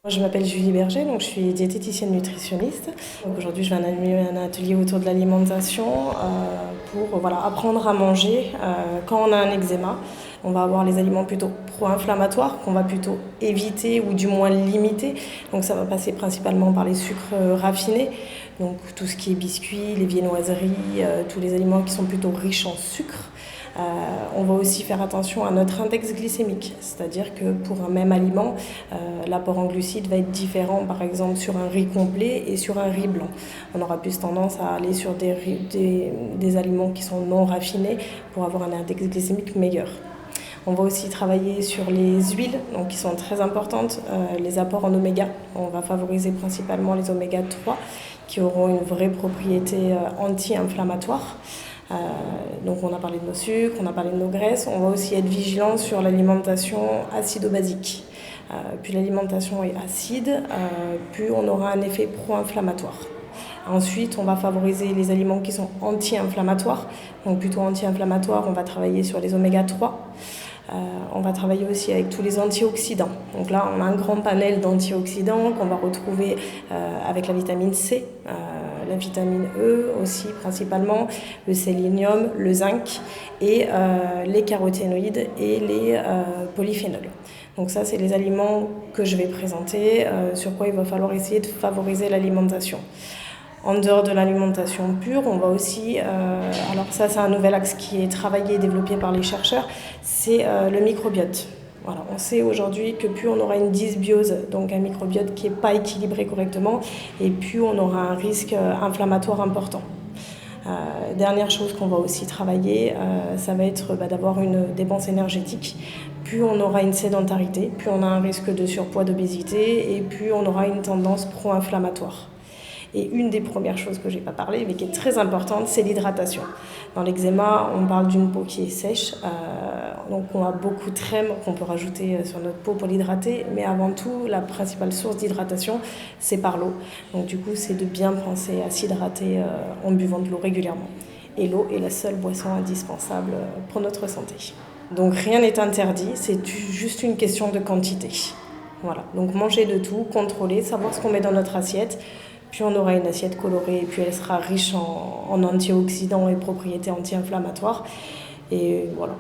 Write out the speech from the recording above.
Je m'appelle Julie Berger, donc je suis diététicienne nutritionniste. Aujourd'hui, je vais animer un atelier autour de l'alimentation pour apprendre à manger quand on a un eczéma. On va avoir les aliments plutôt pro-inflammatoires qu'on va plutôt éviter ou du moins limiter. Donc ça va passer principalement par les sucres raffinés, donc tout ce qui est biscuits, les viennoiseries, tous les aliments qui sont plutôt riches en sucre. On va aussi faire attention à notre index glycémique, c'est-à-dire que pour un même aliment, l'apport en glucides va être différent par exemple sur un riz complet et sur un riz blanc. On aura plus tendance à aller sur des aliments qui sont non raffinés pour avoir un index glycémique meilleur. On va aussi travailler sur les huiles, donc qui sont très importantes, les apports en oméga. On va favoriser principalement les oméga 3 qui auront une vraie propriété anti-inflammatoire. Donc on a parlé de nos sucres, on a parlé de nos graisses. On va aussi être vigilant sur l'alimentation acido-basique. Plus l'alimentation est acide, plus on aura un effet pro-inflammatoire. Ensuite, on va favoriser les aliments qui sont anti-inflammatoires. Donc plutôt anti-inflammatoires, on va travailler sur les oméga 3. On va travailler aussi avec tous les antioxydants. Donc là, on a un grand panel d'antioxydants qu'on va retrouver avec la vitamine C, la vitamine E aussi principalement, le sélénium, le zinc et les caroténoïdes et les polyphénols. Donc ça, c'est les aliments que je vais présenter, sur quoi il va falloir essayer de favoriser l'alimentation. En dehors de l'alimentation pure, on va aussi, alors ça c'est un nouvel axe qui est travaillé et développé par les chercheurs, c'est le microbiote. Voilà, on sait aujourd'hui que plus on aura une dysbiose, donc un microbiote qui n'est pas équilibré correctement, et plus on aura un risque inflammatoire important. Dernière chose qu'on va aussi travailler, ça va être d'avoir une dépense énergétique. Plus on aura une sédentarité, plus on a un risque de surpoids, d'obésité, et plus on aura une tendance pro-inflammatoire. Et une des premières choses que je n'ai pas parlé, mais qui est très importante, c'est l'hydratation. Dans l'eczéma, on parle d'une peau qui est sèche, donc on a beaucoup de crème qu'on peut rajouter sur notre peau pour l'hydrater, mais avant tout, la principale source d'hydratation, c'est par l'eau. Donc du coup, c'est de bien penser à s'hydrater en buvant de l'eau régulièrement. Et l'eau est la seule boisson indispensable pour notre santé. Donc rien n'est interdit, c'est juste une question de quantité. Voilà, donc manger de tout, contrôler, savoir ce qu'on met dans notre assiette. Puis on aura une assiette colorée et puis elle sera riche en antioxydants et propriétés anti-inflammatoires. Et voilà.